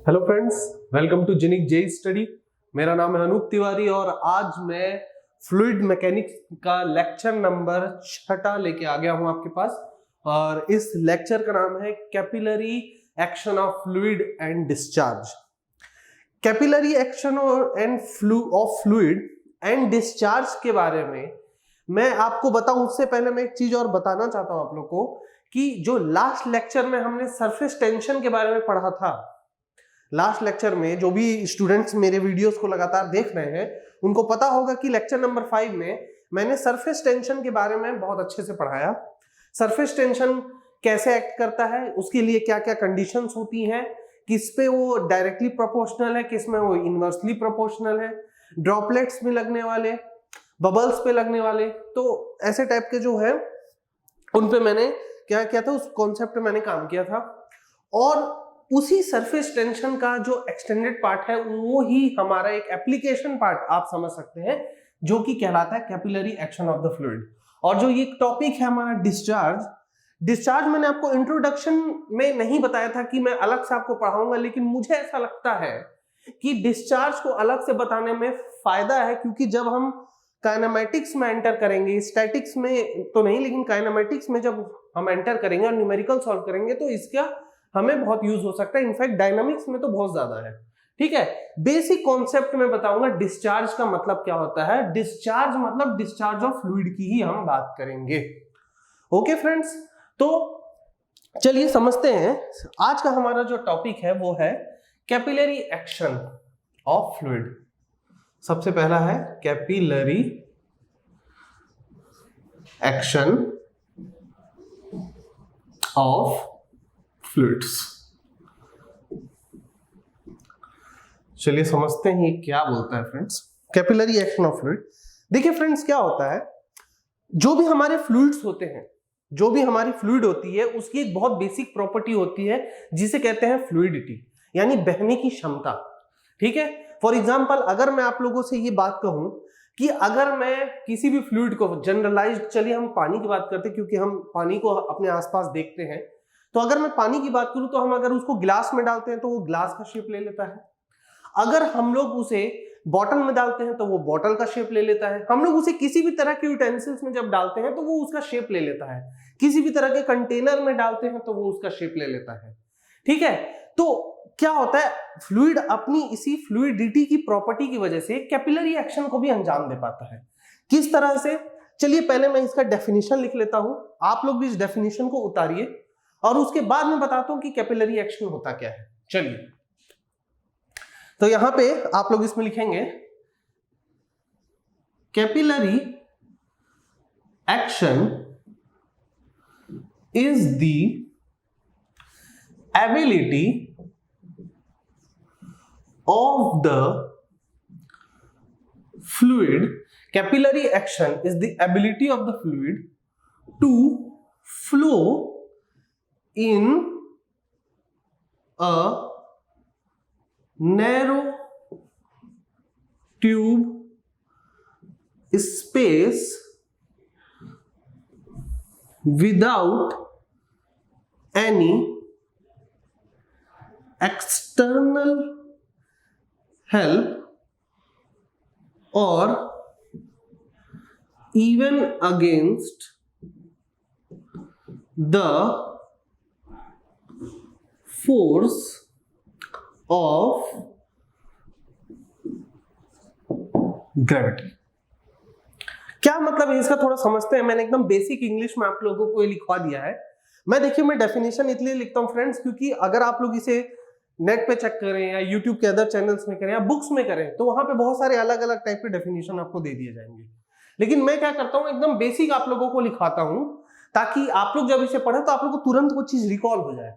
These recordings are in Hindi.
हेलो फ्रेंड्स, वेलकम टू जेनिक जे स्टडी। मेरा नाम है अनूप तिवारी और आज मैं फ्लूइड मैकेनिक्स का लेक्चर नंबर 6 लेके आ गया हूं आपके पास। और इस लेक्चर का नाम है capillary action of fluid and discharge. Capillary action end of fluid and discharge के बारे में मैं आपको बताऊं उससे पहले मैं एक चीज और बताना चाहता हूं आप लोग को कि जो लास्ट लेक्चर में हमने सरफेस टेंशन के बारे में पढ़ा था, लास्ट लेक्चर में जो भी स्टूडेंट्स मेरे वीडियोस को लगातार देख रहे हैं उनको पता होगा कि लेक्चर नंबर 5 में मैंने सरफेस टेंशन के बारे में बहुत अच्छे से पढ़ाया। सरफेस टेंशन कैसे एक्ट करता है, उसके लिए क्या क्या कंडीशंस होती हैं, किस पे वो डायरेक्टली प्रोपोर्शनल है, किस में वो इनवर्सली प्रोपोर्शनल है, ड्रॉपलेट्स में लगने वाले, बबल्स पे लगने वाले, तो ऐसे टाइप के जो है उन पे मैंने क्या किया था, उस कॉन्सेप्ट पे मैंने काम किया था। और उसी सरफेस टेंशन का जो एक्सटेंडेड पार्ट है वो ही हमारा एक एप्लीकेशन पार्ट आप समझ सकते हैं, जो कि कहलाता है capillary action of the fluid. और जो ये टॉपिक है हमारा डिस्चार्ज मैंने आपको इंट्रोडक्शन में नहीं बताया था कि मैं अलग से आपको पढ़ाऊंगा, लेकिन मुझे ऐसा लगता है कि डिस्चार्ज को अलग से बताने में फायदा है, क्योंकि जब हम काइनेमेटिक्स में एंटर करेंगे, स्टैटिक्स में तो नहीं लेकिन काइनेमेटिक्स में जब हम एंटर करेंगे और न्यूमेरिकल सॉल्व करेंगे तो इसका हमें बहुत यूज हो सकता है। इनफैक्ट डायनामिक्स में तो बहुत ज्यादा है। ठीक है, बेसिक कॉन्सेप्ट में बताऊंगा डिस्चार्ज का मतलब क्या होता है। डिस्चार्ज मतलब डिस्चार्ज ऑफ फ्लूइड की ही हम बात करेंगे। ओके फ्रेंड्स, तो चलिए समझते हैं। आज का हमारा जो टॉपिक है वो है कैपिलरी एक्शन ऑफ फ्लूइड। सबसे पहला है कैपिलरी एक्शन ऑफ फ्लूइड्स। चलिए समझते हैं क्या बोलता है friends capillary action of fluid. देखिए फ्रेंड्स, क्या होता है, जो भी हमारे फ्लूइड्स होते हैं, जो भी हमारी फ्लूइड होती है उसकी एक बहुत बेसिक प्रॉपर्टी होती है जिसे कहते हैं फ्लूइडिटी, यानी बहने की क्षमता। ठीक है, फॉर एग्जांपल अगर मैं आप लोगों से ये बात कहूं कि अगर मैं किसी भी फ्लूइड को जनरलाइज्ड, चलिए हम पानी की बात करते हैं क्योंकि हम पानी को अपने आसपास देखते हैं, तो अगर मैं पानी की बात करूं तो हम अगर उसको गिलास में डालते हैं तो वो गिलास का शेप ले लेता है। अगर हम लोग उसे बॉटल में डालते हैं तो वो बॉटल का शेप ले लेता है। हम लोग उसे किसी भी तरह के यूटेंसिल्स में जब डालते हैं तो वो उसका शेप ले लेता है। किसी भी तरह के कंटेनर में डालते हैं तो वो उसका शेप ले लेता है। ठीक है, तो क्या होता है, फ्लूइड अपनी इसी फ्लूइडिटी की प्रॉपर्टी की वजह से कैपिलरी एक्शन को भी अंजाम दे पाता है। किस तरह से, चलिए पहले मैं इसका डेफिनेशन लिख लेता हूं, आप लोग भी इस डेफिनेशन को उतारिए और उसके बाद मैं बताता हूं कि कैपिलरी एक्शन होता क्या है। चलिए, तो यहां पे आप लोग इसमें लिखेंगे capillary action is the ability of the fluid, capillary action is the ability of the fluid to flow in a narrow tube space without any external help or even against the force of gravity। क्या मतलब है इसका, थोड़ा समझते हैं। मैंने एकदम बेसिक इंग्लिश में आप लोगों को ये लिखवा दिया है। मैं देखिए, मैं डेफिनेशन इसलिए लिखता हूं फ्रेंड्स क्योंकि अगर आप लोग इसे नेट पे चेक करें या यूट्यूब के अदर चैनल्स में करें या बुक्स में करें तो वहां पे बहुत सारे अलग अलग टाइप के डेफिनेशन आपको दे दिए जाएंगे। लेकिन मैं क्या करता हूं, एकदम बेसिक आप लोगों को लिखवाता हूं ताकि आप लोग जब इसे पढ़ें तो आप लोग को तुरंत वो चीज रिकॉल हो जाए,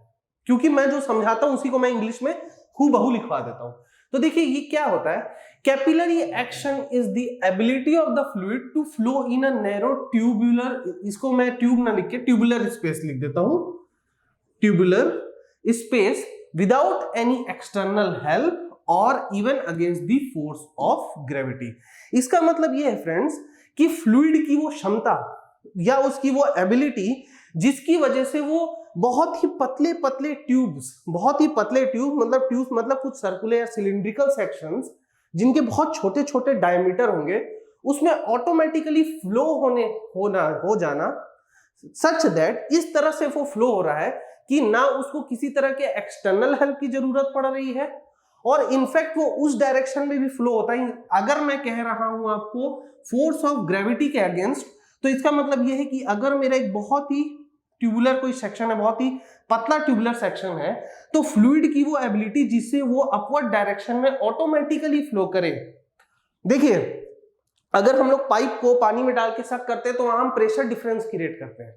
क्योंकि मैं जो समझाता हूं उसी को मैं इंग्लिश में हूबहू लिखवा देता हूं। तो देखिए ये क्या होता है, capillary action is the ability of the fluid to flow in a narrow tubular, इसको मैं ट्यूब ना लिख के ट्यूबुलर स्पेस लिख देता हूं, tubular space without any external help और even against the force of gravity। इसका मतलब ये है फ्रेंड्स कि फ्लूइड की वो क्षमता या उसकी वो एबिलिटी जिसकी वजह से वो बहुत ही पतले पतले ट्यूब्स, बहुत ही पतले ट्यूब्स मतलब कुछ सर्कुलर या सिलिंड्रिकल सेक्शंस जिनके बहुत छोटे छोटे डायमीटर होंगे, उसमें ऑटोमेटिकली फ्लो हो जाना सच दैट इस तरह से वो फ्लो हो रहा है कि ना उसको किसी तरह के एक्सटर्नल हेल्प की जरूरत पड़ रही है, और इनफैक्ट वो उस डायरेक्शन में भी फ्लो होता है। अगर मैं कह रहा हूं आपको फोर्स ऑफ ग्रेविटी के अगेंस्ट, तो इसका मतलब ये है कि अगर मेरा एक बहुत ही ट्यूबुलर कोई सेक्शन है, बहुत ही पतला ट्यूबुलर सेक्शन है, तो फ्लूइड की वो एबिलिटी जिससे वो अपवर्ड डायरेक्शन में ऑटोमेटिकली फ्लो करे। देखिए, अगर हम लोग पाइप को पानी में डाल के सक करते हैं तो वहां हम प्रेशर डिफरेंस क्रिएट करते हैं।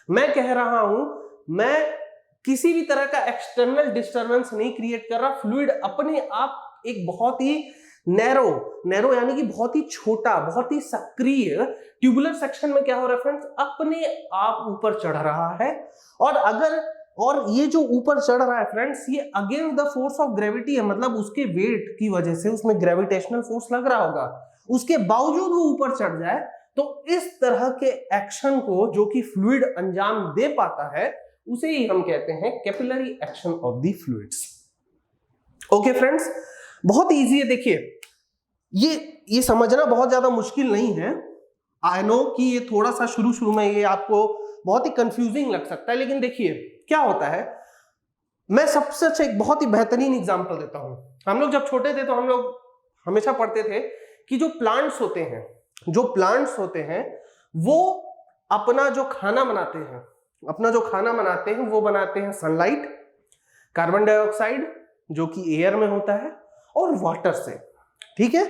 मैं कह रहा हूं, मैं किसी भी तरह का एक्सटर्नल डिस्टरबेंस नहीं क्रिएट कर रहा, फ्लूइड अपने आप एक बहुत ही नैरो यानी कि बहुत ही छोटा, बहुत ही सक्रिय ट्यूबुलर सेक्शन में क्या हो रहा है फ्रेंड्स, अपने आप ऊपर चढ़ रहा है। और ये जो ऊपर चढ़ रहा है फ्रेंड्स, ये against the force of gravity है, मतलब उसके वेट की वजह से उसमें ग्रेविटेशनल फोर्स लग रहा होगा, उसके बावजूद वो ऊपर चढ़ जाए। तो इस तरह के एक्शन को जो कि फ्लूइड अंजाम दे पाता है, उसे ही हम कहते हैं capillary action of the fluids. Okay friends, बहुत इजी है। देखिए, ये समझना बहुत ज्यादा मुश्किल नहीं है। आई नो कि ये थोड़ा सा शुरू में ये आपको बहुत ही कंफ्यूजिंग लग सकता है, लेकिन देखिए क्या होता है, मैं सबसे अच्छा एक बहुत ही बेहतरीन एग्जांपल देता हूं। हम लोग जब छोटे थे तो हम लोग हमेशा पढ़ते थे कि जो प्लांट्स होते हैं वो अपना जो खाना बनाते हैं वो बनाते हैं सनलाइट, कार्बन डाइऑक्साइड जो कि एयर में होता है, और वाटर से। ठीक है,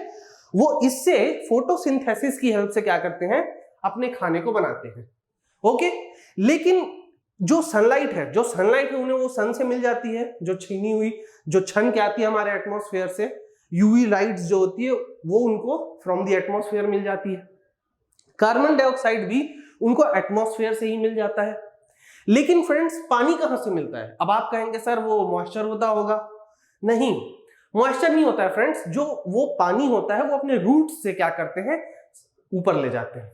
वो इससे फोटोसिंथेसिस की हेल्प से क्या करते हैं, अपने खाने को बनाते हैं। ओके, लेकिन जो सनलाइट है उन्हें वो सन से मिल जाती है, जो छीनी हुई जो छन के आती है हमारे एटमॉस्फेयर से, यूवी लाइट्स जो होती है वो उनको फ्रॉम द एटमॉस्फेयर मिल जाती है। कार्बन डाइऑक्साइड भी उनको एटमॉस्फेयर से ही मिल जाता है। लेकिन फ्रेंड्स, पानी कहां से मिलता है? अब आप कहेंगे सर वो मॉइस्चर होता होगा। नहीं, मॉइस्चर नहीं होता है फ्रेंड्स। जो वो पानी होता है वो अपने रूट से क्या करते हैं, ऊपर ले जाते हैं।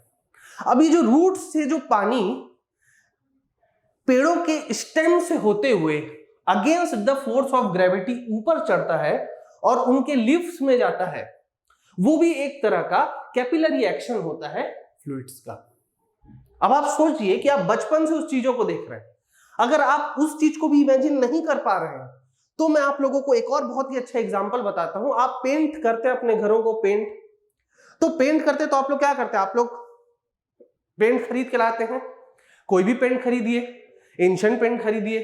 अब ये जो रूट से जो पानी पेड़ों के स्टेम से होते हुए against the force of gravity ऊपर चढ़ता है और उनके लीव्स में जाता है, वो भी एक तरह का कैपिलरी एक्शन होता है फ्लूइड्स का। अब आप सोचिए कि आप बचपन से उस चीजों को देख रहे हैं, अगर आप उस चीज को भी इमेजिन नहीं कर पा रहे हैं तो मैं आप लोगों को एक और बहुत ही अच्छा एग्जांपल बताता हूं। आप पेंट करते हैं अपने घरों को, पेंट करते तो आप लोग क्या करते हैं, आप लोग पेंट खरीद के लाते हैं। कोई भी पेंट खरीदिए, एंशिएंट पेंट खरीदिए,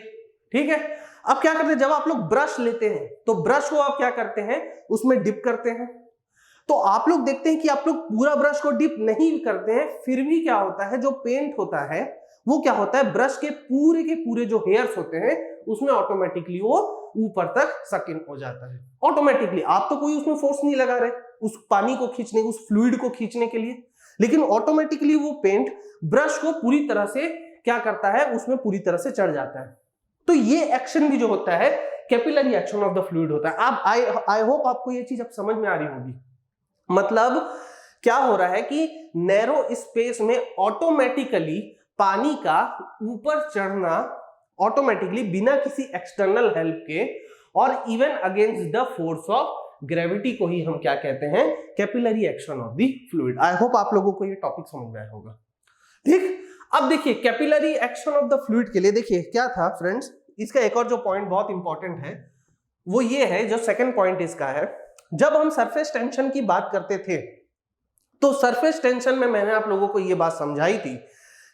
ठीक है। अब क्या करते हैं, जब आप लोग ब्रश लेते हैं तो ब्रश को आप क्या करते हैं, उसमें डिप करते हैं। तो आप लोग देखते हैं कि आप लोग पूरा ब्रश को डिप नहीं करते हैं, फिर भी क्या होता है, जो पेंट होता है वो क्या होता है, ब्रश के पूरे जो हेयर्स होते हैं उसमें ऑटोमेटिकली वो ऊपर तक सक इन हो जाता है ऑटोमेटिकली। आप तो कोई उसमें फोर्स नहीं लगा रहे उस पानी को खींचने, उस फ्लूइड को खींचने के लिए, लेकिन ऑटोमेटिकली वो पेंट ब्रश को पूरी तरह से क्या करता है, उसमें पूरी तरह से चढ़ जाता है। तो ये एक्शन भी जो होता है capillary action of the fluid होता है। आप आई होप आपको ये चीज अब समझ में आ रही होगी। मतलब क्या हो रहा है कि नैरो स्पेस में ऑटोमेटिकली पानी का ऊपर चढ़ना, ऑटोमेटिकली बिना किसी एक्सटर्नल हेल्प के, और even against the force of gravity को ही हम क्या कहते हैं, capillary action of the fluid. I hope आप लोगों को ये टॉपिक समझ में आया होगा। ठीक, अब देखिए capillary action of the fluid के लिए देखिए क्या था फ्रेंड्स, इसका एक और जो पॉइंट बहुत इंपॉर्टेंट है वो ये है, जो सेकंड पॉइंट इसका है, जब हम सरफेस टेंशन की बात करते थे तो सरफेस टेंशन में मैंने आप लोगों को ये बात समझाई थी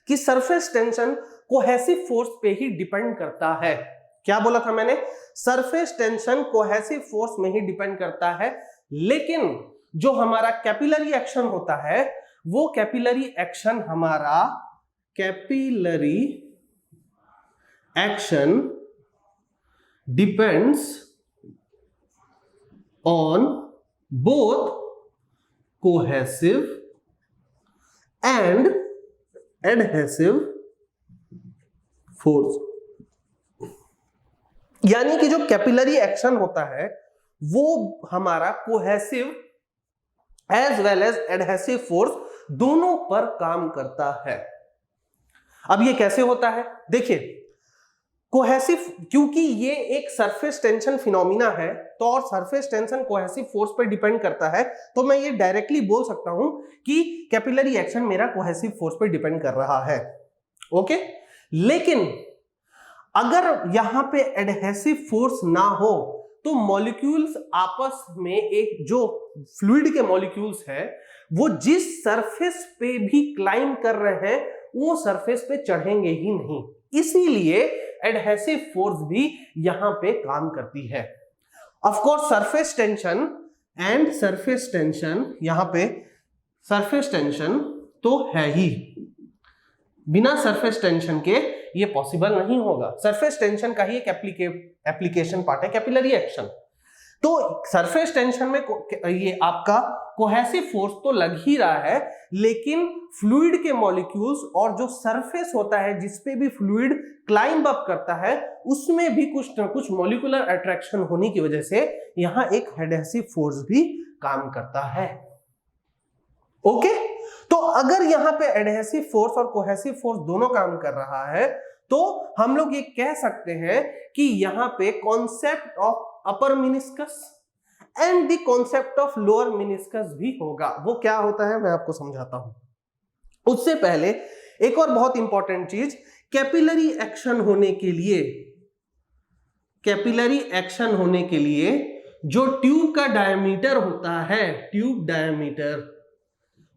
कि सरफेस टेंशन कोहेसिव फोर्स पे ही डिपेंड करता है। क्या बोला था मैंने, सरफेस टेंशन कोहेसिव फोर्स में ही डिपेंड करता है, लेकिन जो हमारा कैपिलरी एक्शन होता है वो कैपिलरी एक्शन हमारा capillary action depends on both cohesive and adhesive force. यानी कि जो कैपिलरी एक्शन होता है वो हमारा cohesive as well as adhesive force दोनों पर काम करता है। अब ये कैसे होता है, देखिए कोहेसिव, क्योंकि ये एक सरफेस टेंशन फिनोमिना है तो और सरफेस टेंशन कोहेसिव फोर्स पर डिपेंड करता है, तो मैं ये डायरेक्टली बोल सकता हूं कि कैपिलरी एक्शन मेरा कोहेसिव फोर्स पर डिपेंड कर रहा है। ओके, लेकिन अगर यहां पे एडहेसिव फोर्स ना हो तो मॉलिक्यूल्स आपस में, एक जो फ्लूइड के मॉलिक्यूल्स है वो जिस सरफेस पे भी क्लाइंब कर रहे हैं वो सरफेस पे चढ़ेंगे ही नहीं, इसीलिए एडहेसिव फोर्स भी यहां पे काम करती है। Of course surface tension and surface tension, यहां पे सरफेस टेंशन तो है ही, बिना सरफेस टेंशन के ये पॉसिबल नहीं होगा। सरफेस टेंशन का ही एक एप्लीकेशन पार्ट है कैपिलरी एक्शन। तो सरफेस टेंशन में ये आपका कोहेसिव फोर्स तो लग ही रहा है, लेकिन फ्लूइड के मॉलिक्यूल्स और जो सरफेस होता है जिसपे भी फ्लूइड क्लाइंब अप करता है उसमें भी कुछ ना कुछ मॉलिक्यूलर अट्रैक्शन होने की वजह से यहां एक एडहेसिव फोर्स भी काम करता है। ओके, तो अगर यहां पे एडहेसिव फोर्स और कोहेसिव फोर्स दोनों काम कर रहा है तो हम लोग ये कह सकते हैं कि यहां पे concept of upper meniscus and the concept of lower meniscus भी होगा। वो क्या होता है मैं आपको समझाता हूं। उससे पहले एक और बहुत इंपॉर्टेंट चीज, कैपिलरी एक्शन होने के लिए, कैपिलरी एक्शन होने के लिए जो ट्यूब का डायमीटर होता है, ट्यूब डायमीटर,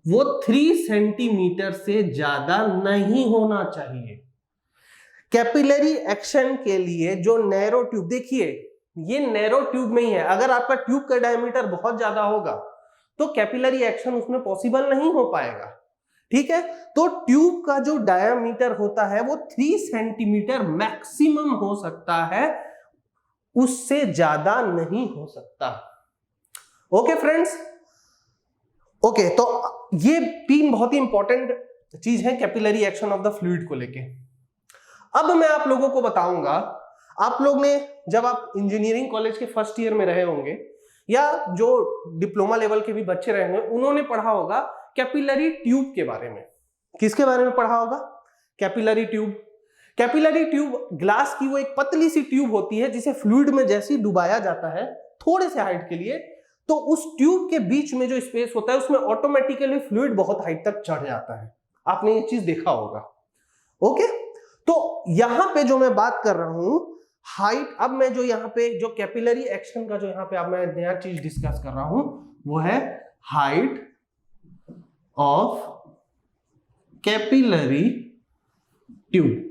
वो 3 सेंटीमीटर से ज्यादा नहीं होना चाहिए। कैपिलरी एक्शन के लिए जो नैरो ट्यूब, देखिए ये नैरो ट्यूब में ही है, अगर आपका ट्यूब का डायमीटर बहुत ज्यादा होगा तो कैपिलरी एक्शन उसमें पॉसिबल नहीं हो पाएगा। ठीक है, तो ट्यूब का जो डायमीटर होता है वो 3 सेंटीमीटर मैक्सिमम हो सकता है, उससे ज्यादा नहीं हो सकता। ओके फ्रेंड्स, ओके, तो ये 3 बहुत ही इंपॉर्टेंट चीज है capillary action of the fluid को लेके। अब मैं आप लोगों को बताऊंगा, आप लोग ने जब आप इंजीनियरिंग कॉलेज के फर्स्ट ईयर में रहे होंगे या जो डिप्लोमा लेवल के भी बच्चे रहे होंगे, उन्होंने पढ़ा होगा कैपिलरी ट्यूब के बारे में। किसके बारे में पढ़ा होगा? Capillary tube. Capillary tube glass की वो एक पतली सी ट्यूब होती है जिसे फ्लूइड में जैसे ही डुबाया जाता है थोड़े से हाइट के लिए, तो उस ट्यूब के बीच में जो स्पेस होता है उसमें ऑटोमेटिकली फ्लूइड बहुत हाइट तक चढ़ जाता है। आपने ये चीज देखा होगा। ओके, तो यहां पे जो मैं बात कर रहा हूं हाइट, अब मैं जो यहां पे जो कैपिलरी एक्शन का जो यहां पे अब मैं नया चीज डिस्कस कर रहा हूं वो है हाइट ऑफ कैपिलरी ट्यूब।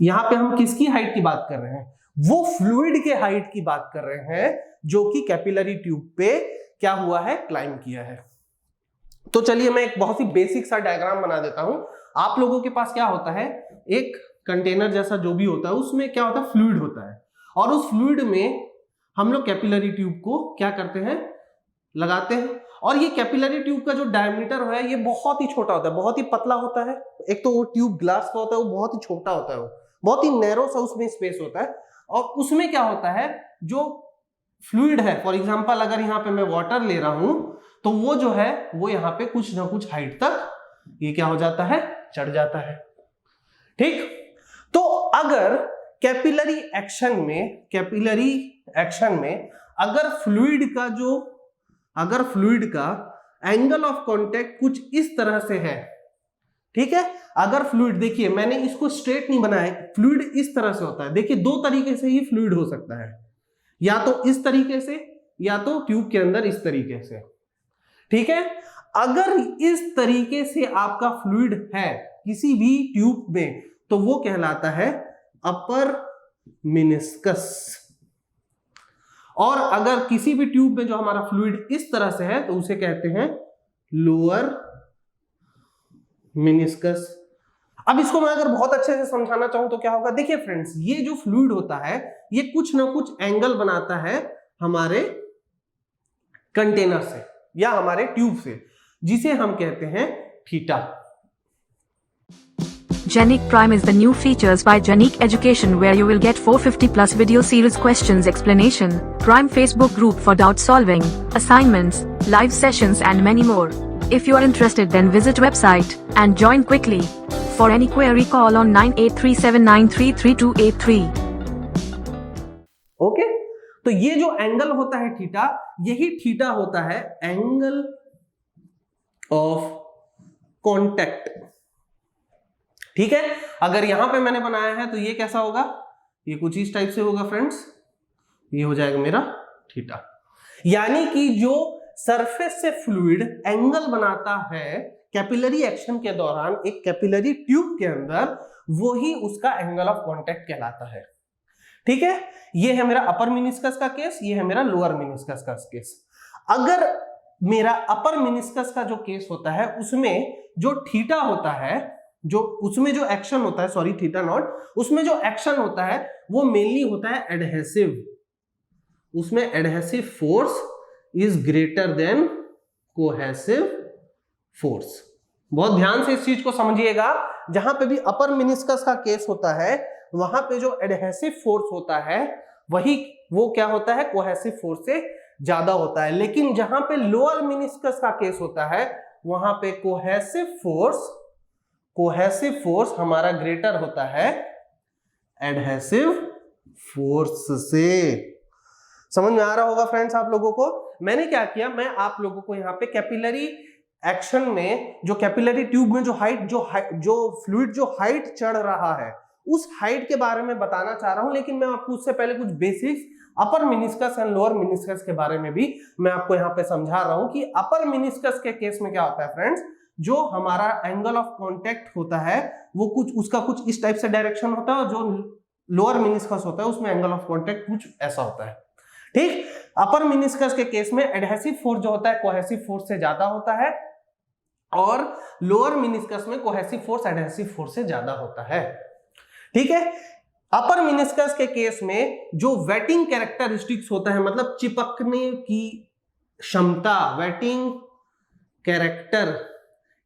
यहां पे हम किसकी हाइट की बात कर रहे हैं? वो फ्लूइड के हाइट की बात कर रहे हैं जो कि कैपिलरी ट्यूब पे क्या हुआ है, क्लाइंब किया है। तो चलिए मैं एक बहुत ही बेसिक सा डायग्राम बना देता हूं। आप लोगों के पास क्या होता है, एक कंटेनर जैसा जो भी होता है उसमें क्या होता है, फ्लूइड होता है, और उस फ्लूइड में हम लोग कैपिलरी ट्यूब को क्या करते हैं, लगाते हैं। और ये कैपिलरी ट्यूब का जो डायमीटर है ये बहुत ही छोटा होता है, बहुत ही पतला होता है। एक तो वो ट्यूब ग्लास का होता है, वो बहुत ही छोटा होता है, वो बहुत ही नैरो सा उसमें स्पेस होता है। और उसमें क्या होता है, जो फ्लूइड है, फॉर एग्जांपल अगर यहाँ पे मैं वाटर ले रहा हूं तो वो जो है वो यहाँ पे कुछ ना कुछ हाइट तक ये क्या हो जाता है, चढ़ जाता है। ठीक, तो अगर कैपिलरी एक्शन में अगर फ्लूइड का एंगल ऑफ कांटेक्ट कुछ इस तरह से है, ठीक है, अगर फ्लूइड, देखिए मैंने इसको स्ट्रेट नहीं बनाया, फ्लूइड इस तरह से होता है। देखिए 2 तरीके से ही फ्लूइड हो सकता है, या तो इस तरीके से या तो ट्यूब के अंदर इस तरीके से। ठीक है, अगर इस तरीके से आपका फ्लूइड है किसी भी ट्यूब में तो वो कहलाता है अपर मिनिस्कस, और अगर किसी भी ट्यूब में जो हमारा फ्लूइड इस तरह से है तो उसे कहते हैं लोअर मिनिस्कस। अब इसको मैं अगर बहुत अच्छे से समझाना चाहूं तो क्या होगा, देखिए फ्रेंड्स, ये जो फ्लूइड होता है ये कुछ ना कुछ एंगल बनाता है हमारे कंटेनर से या हमारे ट्यूब से, जिसे हम कहते हैं theta. Genic Prime is the new features by Genic Education where you will get 450 plus video series questions explanation, Prime Facebook group for doubt solving, assignments, live sessions and many more. If you are interested then visit website and join quickly. For any query, call on 9837933283. Okay, तो ये जो एंगल होता है थीटा, यही थीटा होता है एंगल ऑफ कांटेक्ट। ठीक है, अगर यहां पे मैंने बनाया है तो ये कैसा होगा, ये कुछ इस टाइप से होगा फ्रेंड्स, ये हो जाएगा मेरा थीटा। यानी कि जो सरफेस से फ्लूइड एंगल बनाता है कैपिलरी एक्शन के दौरान एक कैपिलरी ट्यूब के अंदर, वो ही उसका एंगल ऑफ कांटेक्ट कहलाता है। ठीक है, ये है मेरा अपर मेनिस्कस का केस, ये है मेरा लोअर मेनिस्कस का केस। अगर मेरा अपर मेनिस्कस का जो केस होता है उसमें जो थीटा होता है, जो उसमें जो एक्शन होता है, सॉरी थीटा नॉट, उसमें जो एक्शन होता है वो मेनली होता है एडहेसिव। उसमें adhesive force is greater than cohesive force. बहुत ध्यान से इस चीज को समझिएगा, जहां पे भी अपर मेनिस्कस का केस होता है वहां पे जो एडहेसिव फोर्स होता है वही वो क्या होता है, कोहेसिव फोर्स से ज्यादा होता है। लेकिन जहां पे लोअर मेनिस्कस का केस होता है वहां पे कोहेसिव फोर्स हमारा ग्रेटर होता है एडहेसिव फोर्स से। समझ में आ रहा होगा फ्रेंड्स आप लोगों को। मैंने क्या किया, मैं आप लोगों को यहाँ पे कैपिलरी एक्शन में जो कैपिलरी ट्यूब में जो फ्लूइड जो हाइट चढ़ रहा है उस हाइट के बारे में बताना चाह रहा हूं, लेकिन मैं आपको उससे पहले कुछ basics upper meniscus and lower meniscus के बारे में भी मैं आपको यहाँ पे समझा रहा हूं कि अपर मेनिस्कस के केस में क्या होता है फ्रेंड्स, जो हमारा एंगल ऑफ कांटेक्ट होता है वो उसका कुछ इस टाइप से डायरेक्शन होता है, और जो लोअर मेनिस्कस होता है उसमें एंगल ऑफ कांटेक्ट कुछ ऐसा होता है। ठीक, अपर मेनिस्कस के केस में एडहेसिव फोर्स जो होता है कोहेसिव फोर्स से ज्यादा होता है, और लोअर मेनिस्कस में कोहेसिव फोर्स एडहेसिव फोर्स से ज्यादा होता है। ठीक है, अपर मेनिस्कस के केस में जो वेटिंग कैरेक्टरिस्टिक्स होता है, मतलब चिपकने की क्षमता, वेटिंग कैरेक्टर,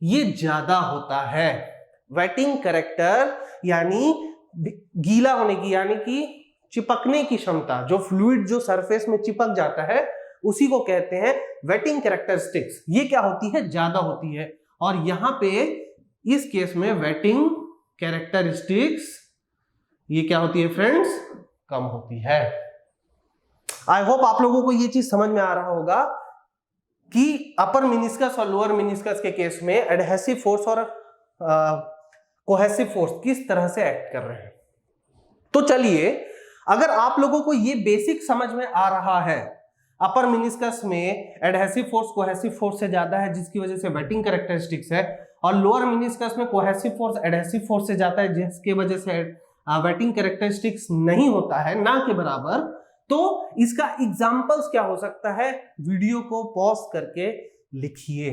ये ज्यादा होता है। वेटिंग कैरेक्टर यानी गीला होने की, यानी कि चिपकने की क्षमता, जो फ्लूइड जो सरफेस में चिपक जाता है उसी को कहते हैं वेटिंग कैरेक्टरिस्टिक्स। ये क्या होती है, ज्यादा होती है। और यहां पे इस केस में वेटिंग कैरेक्टरिस्टिक्स ये क्या होती है फ्रेंड्स, कम होती है। आई होप आप लोगों को ये चीज समझ में आ रहा होगा कि अपर मेनिस्कस और लोअर मेनिस्कस के केस में एडहेसिव फोर्स और कोहेसिव फोर्स किस तरह से एक्ट कर रहे हैं। तो चलिए, अगर आप लोगों को ये बेसिक समझ में आ रहा है, अपर मेनिस्कस में एडहेसिव फोर्स कोहेसिव फोर्स से ज्यादा है जिसकी वजह से वेटिंग कैरेक्टरिस्टिक्स है, और लोअर मेनिस्कस में कोहेसिव फोर्स एडहेसिव फोर्स से जाता है जिसकी वजह से वेटिंग कैरेक्टरिस्टिक्स नहीं होता है, ना के बराबर, तो इसका एग्जांपल्स क्या हो सकता है, वीडियो को पॉज करके लिखिए।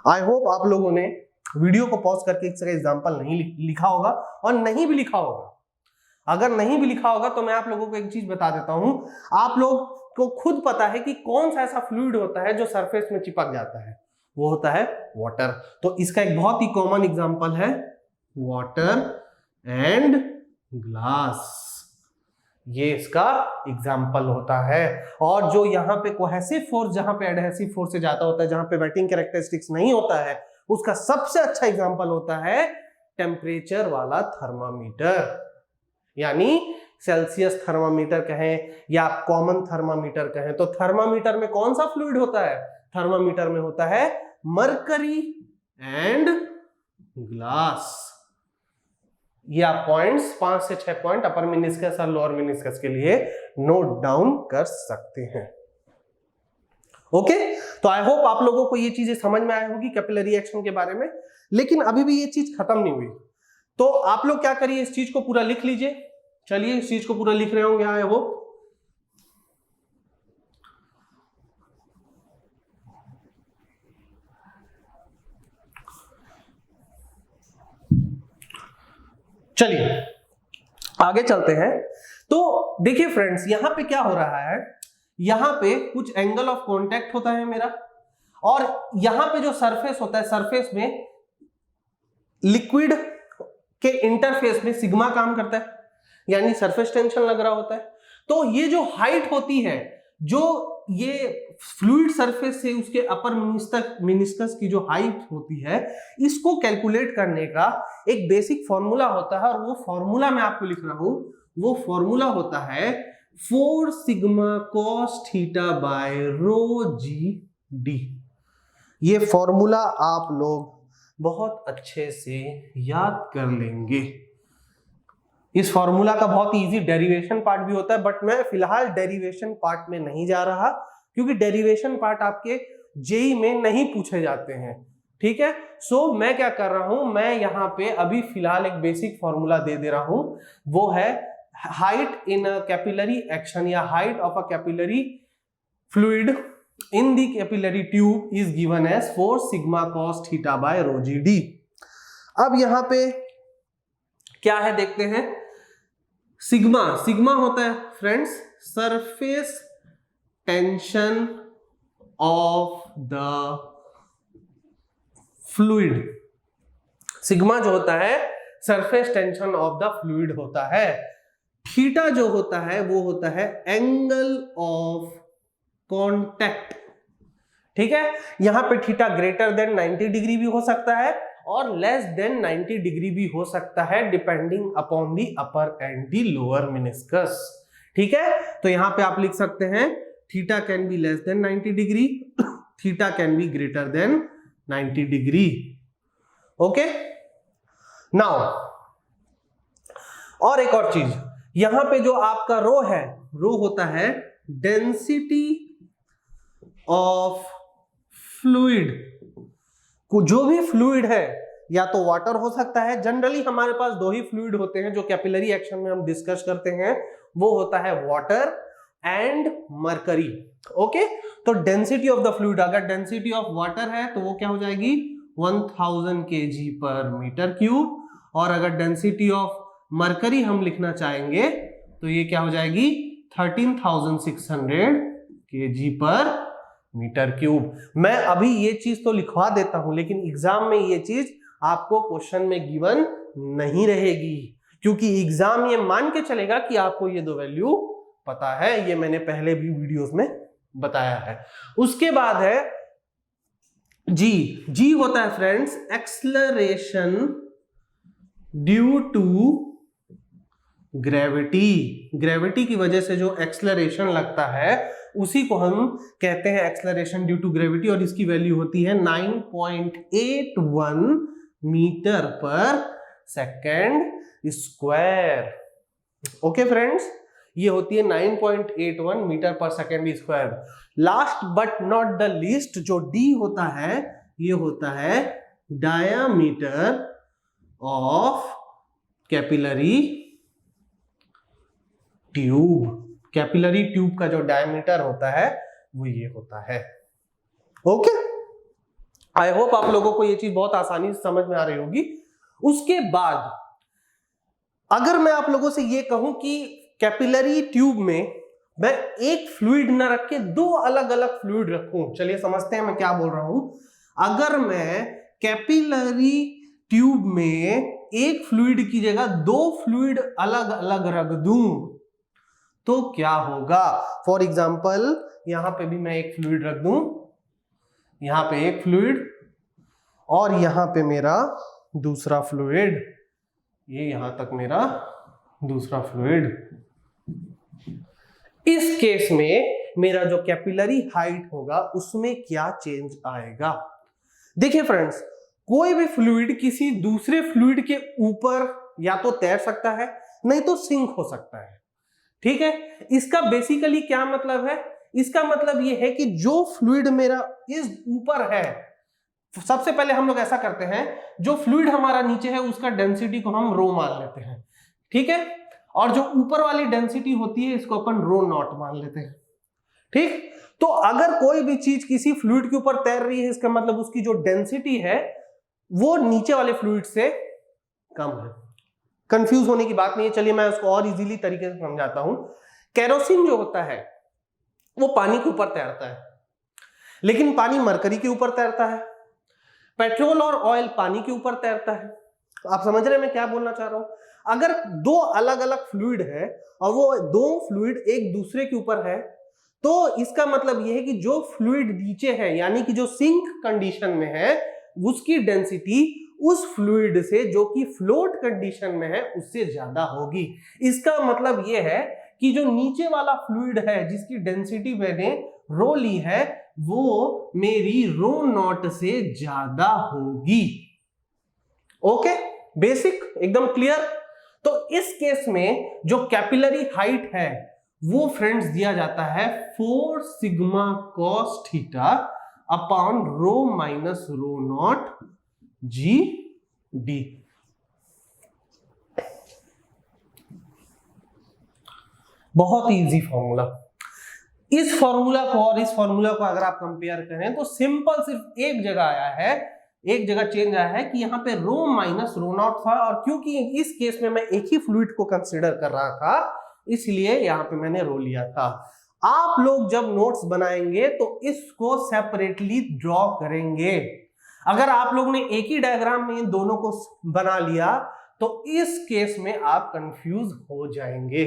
आई होप आप लोगों ने वीडियो को पॉज करके इसका एग्जांपल नहीं लिखा होगा, और नहीं भी लिखा होगा। अगर नहीं भी लिखा होगा तो मैं आप लोगों को एक चीज बता देता हूं, आप लोग को खुद पता है कि कौन सा ऐसा फ्लूइड होता है जो सरफेस में चिपक जाता है, वो होता है वाटर। तो इसका एक बहुत ही कॉमन एग्जांपल है वाटर एंड ग्लास, ये इसका एग्जांपल होता है। और जो यहाँ पे कोहेसिव फोर्स, जहां पे एडहेसिव फोर्स से ज्यादा होता है, जहां पे वेटिंग कैरेक्टरिस्टिक्स नहीं होता है, उसका सबसे अच्छा एग्जांपल होता है टेम्परेचर वाला थर्मामीटर, यानी सेल्सियस थर्मामीटर कहें या कॉमन थर्मामीटर कहें। तो थर्मामीटर में कौन सा फ्लूइड होता है, थर्मामीटर में होता है मरकरी एंड ग्लास। ये आप पॉइंट्स 5 से 6 पॉइंट अपर मेनिस्कस और लोअर मेनिस्कस के लिए नोट डाउन कर सकते हैं। ओके, तो आई होप आप लोगों को ये चीजें समझ में आई होगी कैपिलरी एक्शन के बारे में। लेकिन अभी भी ये चीज खत्म नहीं हुई, तो आप लोग क्या करिए, इस चीज को पूरा लिख लीजिए। चलिए, इस चीज को पूरा लिख रहे होंगे आई होप। चलिए आगे चलते हैं। तो देखिए फ्रेंड्स, यहां पे क्या हो रहा है, यहां पे कुछ एंगल ऑफ कांटेक्ट होता है मेरा, और यहां पे जो सरफेस होता है, सरफेस में लिक्विड के इंटरफेस में सिग्मा काम करता है, यानी सरफेस टेंशन लग रहा होता है। तो ये जो हाइट होती है, जो ये फ्लूइड सरफेस से उसके अपर मिनिस्कस की जो हाइट होती है, इसको कैलकुलेट करने का एक बेसिक फॉर्मूला होता है, और वो फॉर्मूला मैं आपको लिख रहा हूं। वो फॉर्मूला होता है 4 sigma cos theta by rho g d. ये फॉर्मूला आप लोग बहुत अच्छे से याद कर लेंगे। इस फॉर्मूला का बहुत इजी डेरिवेशन पार्ट भी होता है, बट मैं फिलहाल डेरिवेशन पार्ट में नहीं जा रहा, क्योंकि डेरिवेशन पार्ट आपके जेई में नहीं पूछे जाते हैं, ठीक है। सो मैं क्या कर रहा हूं, मैं यहाँ पे अभी फिलहाल एक बेसिक फॉर्मूला दे दे रहा हूं। वो है height in a capillary action या height of a capillary fluid in the capillary tube is given as 4 sigma cos theta by rho g d। अब यहां पे क्या है देखते हैं। सिग्मा होता है friends surface tension of the fluid. Sigma जो होता है surface tension of the fluid होता है। थीटा जो होता है वो होता है एंगल ऑफ कॉन्टैक्ट, ठीक है। यहां पे थीटा ग्रेटर देन 90 डिग्री भी हो सकता है और लेस देन 90 डिग्री भी हो सकता है, depending upon the upper and the lower meniscus, ठीक है। तो यहां पे आप लिख सकते हैं theta can be less than 90 degree, theta can be greater than 90 degree, okay. Now और एक और चीज, यहां पे जो आपका रो है, रो होता है डेंसिटी ऑफ फ्लूइड। जो भी फ्लूइड है या तो वाटर हो सकता है, जनरली हमारे पास दो ही फ्लूइड होते हैं जो कैपिलरी एक्शन में हम डिस्कस करते हैं, वो होता है वाटर एंड मरकरी, ओके। तो डेंसिटी ऑफ द फ्लूइड, अगर डेंसिटी ऑफ वाटर है तो वो क्या हो जाएगी 1000 kg पर मीटर क्यूब, और अगर डेंसिटी ऑफ मरकरी हम लिखना चाहेंगे तो ये क्या हो जाएगी 13600 kg पर मीटर क्यूब। मैं अभी ये चीज तो लिखवा देता हूं, लेकिन एग्जाम में ये चीज आपको क्वेश्चन में गिवन नहीं रहेगी, क्योंकि एग्जाम ये मान के चलेगा कि आपको ये दो वैल्यू पता है। ये मैंने पहले भी वीडियोस में बताया है। उसके बाद है जी होता है friends acceleration due to gravity की वजह से जो एक्सेलरेशन लगता है उसी को हम कहते हैं एक्सेलरेशन ड्यू टू ग्रेविटी, और इसकी वैल्यू होती है 9.81 metre per second square, okay friends. ये होती है 9.81 metre per second square. Last but not the least जो डी होता है, ये होता है diameter of capillary tube. Capillary tube का जो डायमीटर होता है वो ये होता है, ओके। आई होप आप लोगों को ये चीज बहुत आसानी से समझ में आ रही होगी। उसके बाद अगर मैं आप लोगों से ये कहूं कि कैपिलरी ट्यूब में मैं एक फ्लूइड ना रख के दो अलग अलग फ्लूइड रखूं, चलिए समझते हैं मैं क्या बोल रहा हूं। अगर मैं कैपिलरी ट्यूब में एक फ्लूइड की जगह दो फ्लूइड अलग अलग रख दूं तो क्या होगा। फॉर एग्जाम्पल यहां पे भी मैं एक फ्लूइड रख दूं, यहां पे एक फ्लूइड और यहां पे मेरा दूसरा फ्लूइड, ये यहां तक मेरा दूसरा फ्लूइड। इस केस में मेरा जो कैपिलरी हाइट होगा उसमें क्या चेंज आएगा। देखिए फ्रेंड्स, कोई भी फ्लूइड किसी दूसरे फ्लूइड के ऊपर या तो तैर सकता है, नहीं तो सिंक हो सकता है, ठीक है। इसका बेसिकली क्या मतलब है, इसका मतलब ये है कि जो फ्लूइड मेरा इस ऊपर है, सबसे पहले हम लोग ऐसा करते हैं, जो फ्लूइड हमारा नीचे है उसका डेंसिटी को हम रो मान लेते हैं, ठीक है। और जो ऊपर वाली डेंसिटी होती है इसको अपन रो नॉट मान लेते हैं, ठीक। तो अगर कोई भी चीज किसी फ्लूइड के ऊपर तैर रही है, इसका मतलब उसकी जो डेंसिटी है वो नीचे वाले फ्लूइड से कम है। कंफ्यूज होने की बात नहीं है, चलिए मैं उसको और इजीली तरीके से समझाता हूं। केरोसिन जो होता है वो पानी के ऊपर तैरता है, लेकिन पानी मरकरी के ऊपर तैरता है। पेट्रोल और ऑयल पानी के ऊपर तैरता है। आप समझ रहे हैं मैं क्या बोलना चाह रहा हूं। अगर दो अलग अलग फ्लूइड है और वो दो फ्लूइड एक दूसरे के ऊपर है, तो इसका मतलब यह है कि जो फ्लूइड नीचे है यानी कि जो सिंक कंडीशन में है उसकी डेंसिटी उस फ्लूइड से जो कि फ्लोट कंडीशन में है उससे ज्यादा होगी। इसका मतलब यह है कि जो नीचे वाला फ्लूइड है जिसकी डेंसिटी मैंने रो ली है वो मेरी रो नॉट से ज्यादा होगी। ओके, बेसिक एकदम क्लियर। तो इस केस में जो कैपिलरी हाइट है वो फ्रेंड्स दिया जाता है 4 sigma cos theta upon rho minus rho not G D. बहुत इजी फॉर्मूला। इस फॉर्मूला को और इस फॉर्मूला को अगर आप कंपेयर करें तो सिंपल सिर्फ एक जगह आया है, एक जगह चेंज आया है कि यहाँ पे रो माइनस रो नॉट था और क्योंकि इस केस में मैं एक ही फ्लूइड को कंसीडर कर रहा था इसलिए यहाँ पे मैंने रो लिया था। आप लोग जब नोट्स बनाएंगे तो इसको सेपरेटली ड्रॉ करेंगे। अगर आप लोग ने एक ही डायग्राम में इन दोनों को बना लिया तो इस केस में आप कंफ्यूज हो जाएंगे।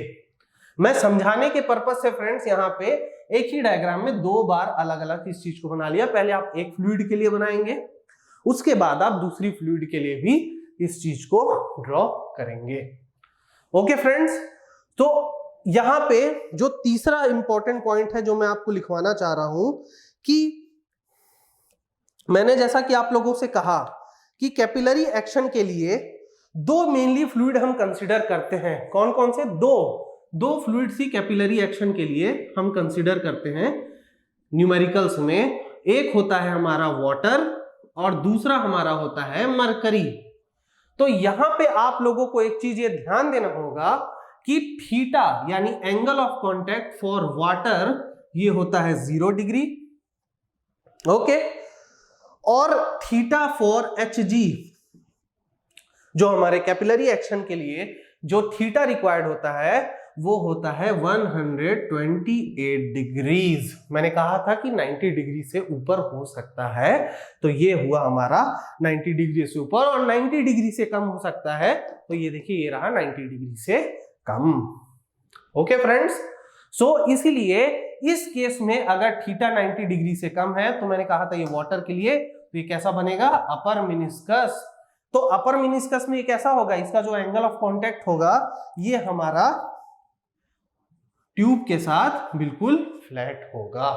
मैं समझाने के पर्पस से फ्रेंड्स यहाँ पे एक ही डायग्राम में 2 बार अलग अलग इस चीज को बना लिया। पहले आप एक फ्लूइड के लिए बनाएंगे, उसके बाद आप दूसरी फ्लूइड के लिए भी इस चीज को ड्रॉ करेंगे। ओके फ्रेंड्स, तो यहां पे जो तीसरा इंपॉर्टेंट पॉइंट है जो मैं आपको लिखवाना चाह रहा हूं कि मैंने जैसा कि आप लोगों से कहा कि कैपिलरी एक्शन के लिए 2 मेनली फ्लूइड हम कंसीडर करते हैं। कौन कौन से? दो फ्लूइड ही कैपिलरी एक्शन के लिए हम कंसीडर करते हैं न्यूमेरिकल्स में। एक होता है हमारा वाटर और दूसरा हमारा होता है मरकरी। तो यहां पे आप लोगों को एक चीज ये ध्यान देना होगा कि थीटा यानी angle of contact for water ये होता है 0 डिग्री। ओके, और थीटा फॉर Hg जो हमारे कैपिलरी एक्शन के लिए जो थीटा रिक्वायर्ड होता है वो होता है 128 डिग्रीज। मैंने कहा था कि 90 डिग्री से ऊपर हो सकता है, तो ये हुआ हमारा 90 डिग्री से ऊपर, और 90 डिग्री से कम हो सकता है तो ये देखिए ये रहा 90 डिग्री से कम। ओके फ्रेंड्स, सो इसीलिए इस केस में अगर थीटा 90 डिग्री से कम है तो मैंने कहा था ये वाटर के लिए तो ये कैसा बनेगा? अपर मिनिस्कस। तो अपर मिनिस्कस में ये कैसा होगा? इसका जो एंगल ऑफ कांटेक्ट होगा ये हमारा ट्यूब के साथ बिल्कुल फ्लैट होगा।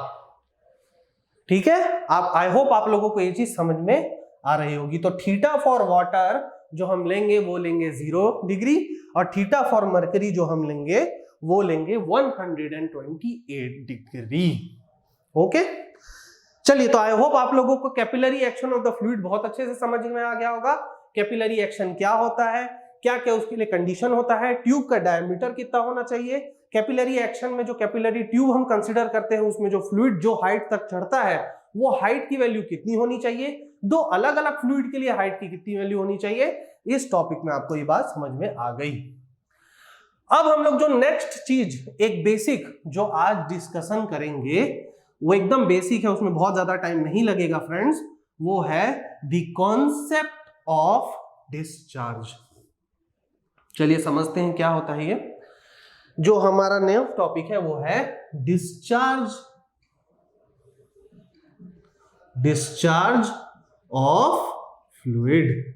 ठीक है, आप आई होप आप लोगों को ये चीज समझ में आ रही होगी। तो थीटा फॉर वाटर जो हम लेंगे वो लेंगे 0 डिग्री और थीटा फॉर मरकरी जो हम लेंगे वो लेंगे 128 डिग्री। ओके, चलिए, तो आई होप आप लोगों को capillary action of the fluid बहुत अच्छे से समझ में आ गया होगा। कैपिलरी एक्शन क्या होता है, क्या क्या उसके लिए कंडीशन होता है, ट्यूब का डायमीटर कितना होना चाहिए, कैपिलरी एक्शन में जो कैपिलरी ट्यूब हम कंसीडर करते हैं उसमें जो फ्लूइड जो हाइट तक चढ़ता है वो हाइट की वैल्यू कितनी होनी चाहिए, 2 अलग अलग फ्लूइड के लिए हाइट की कितनी वैल्यू होनी चाहिए। इस टॉपिक में आपको ये बात समझ में आ गई। अब हम लोग जो नेक्स्ट चीज एक बेसिक जो आज डिस्कशन करेंगे वो एकदम बेसिक है, उसमें बहुत ज्यादा टाइम नहीं लगेगा फ्रेंड्स, वो है द कॉन्सेप्ट ऑफ डिस्चार्ज। चलिए समझते हैं क्या होता है ये। जो हमारा नया टॉपिक है वो है डिस्चार्ज ऑफ फ्लूइड।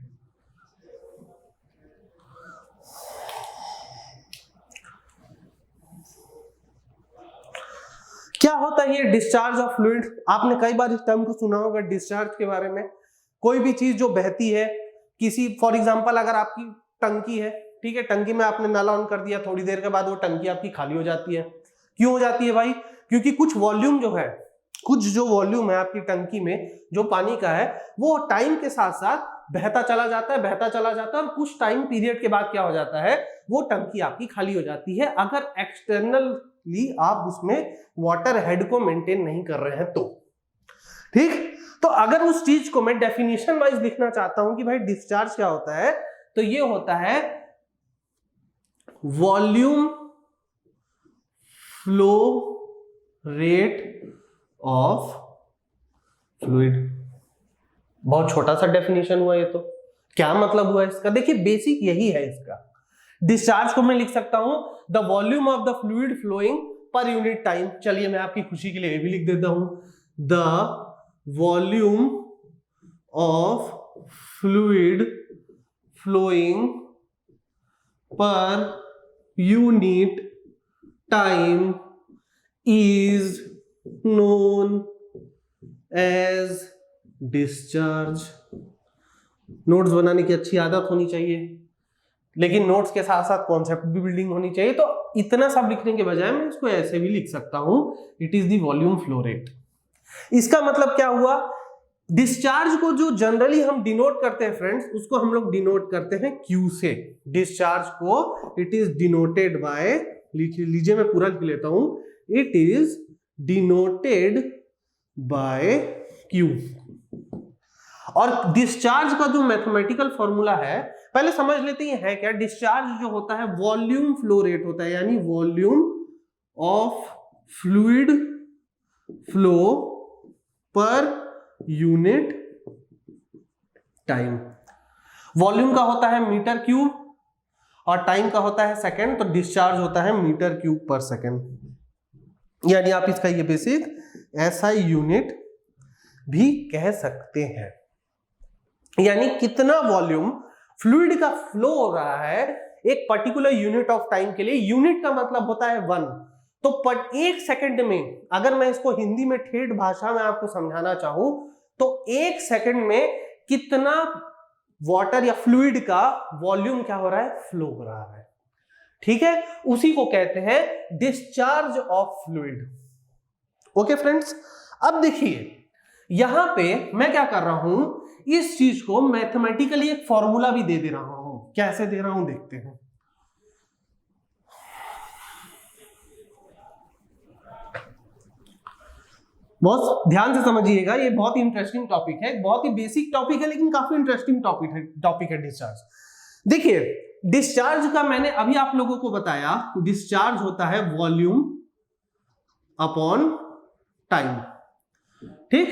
क्या होता है ये डिस्चार्ज ऑफ फ्लूइड? आपने कई बार इस टर्म को सुना होगा डिस्चार्ज के बारे में। कोई भी चीज जो बहती है, किसी फॉर एग्जांपल अगर आपकी टंकी है, ठीक है, टंकी में आपने नल ऑन कर दिया, थोड़ी देर के बाद वो टंकी आपकी खाली हो जाती है। क्यों हो जाती है भाई? क्योंकि कुछ वॉल्यूम जो है, कुछ जो वॉल्यूम है आपकी टंकी में जो पानी का है वो टाइम के साथ साथ बहता चला जाता है और कुछ टाइम पीरियड के बाद क्या हो जाता है, वो टंकी आपकी खाली हो जाती है अगर एक्सटर्नली आप उसमें वाटर हेड को मेंटेन नहीं कर रहे हैं तो। ठीक, तो अगर उस चीज को मैं डेफिनेशन वाइज लिखना चाहता हूं कि भाई डिस्चार्ज क्या होता है, तो ये होता है volume flow rate of fluid. बहुत छोटा सा डेफिनेशन हुआ ये तो। क्या मतलब हुआ इसका? देखिए बेसिक यही है इसका। डिस्चार्ज को मैं लिख सकता हूं the volume of the fluid flowing per unit time. चलिए मैं आपकी खुशी के लिए ये भी लिख देता हूं, the volume of fluid flowing per unit time is known as discharge। Notes बनाने की अच्छी आदत होनी चाहिए, लेकिन नोट्स के साथ साथ कॉन्सेप्ट भी बिल्डिंग होनी चाहिए। तो इतना सब लिखने के बजाय मैं इसको ऐसे भी लिख सकता हूं, it is the volume flow rate. इसका मतलब क्या हुआ, डिस्चार्ज को जो जनरली हम डिनोट करते हैं फ्रेंड्स, उसको हम लोग डिनोट करते हैं क्यू से। डिस्चार्ज को इट इज डिनोटेड बाय, लीजिए मैं पूरा लिख लेता हूं, it is denoted by Q। और डिस्चार्ज का जो मैथमेटिकल फॉर्मूला है, पहले समझ लेते हैं क्या। डिस्चार्ज जो होता है वॉल्यूम फ्लो रेट होता है, यानी वॉल्यूम ऑफ फ्लूइड फ्लो पर यूनिट टाइम। वॉल्यूम का होता है मीटर क्यूब और टाइम का होता है सेकेंड, तो डिस्चार्ज होता है मीटर क्यूब पर सेकेंड। यानी आप इसका ये बेसिक एसआई यूनिट भी कह सकते हैं। यानी कितना वॉल्यूम फ्लूइड का फ्लो हो रहा है एक पर्टिकुलर यूनिट ऑफ टाइम के लिए। यूनिट का मतलब होता है 1, तो एक सेकंड में, अगर मैं इसको हिंदी में ठेठ भाषा में आपको समझाना चाहूं, तो एक सेकंड में कितना वाटर या फ्लूइड का वॉल्यूम क्या हो रहा है, फ्लो हो रहा है। ठीक है, उसी को कहते हैं discharge of fluid. Okay friends, अब देखिए यहां पे मैं क्या कर रहा हूं, इस चीज को मैथमेटिकली एक फॉर्मूला भी दे रहा हूं। कैसे दे रहा हूं देखते हैं। बहुत ध्यान से समझिएगा, ये बहुत ही इंटरेस्टिंग टॉपिक है, बहुत ही बेसिक टॉपिक है, लेकिन काफी इंटरेस्टिंग टॉपिक है डिस्चार्ज। देखिए डिस्चार्ज का मैंने अभी आप लोगों को बताया, डिस्चार्ज होता है वॉल्यूम अपॉन टाइम। ठीक,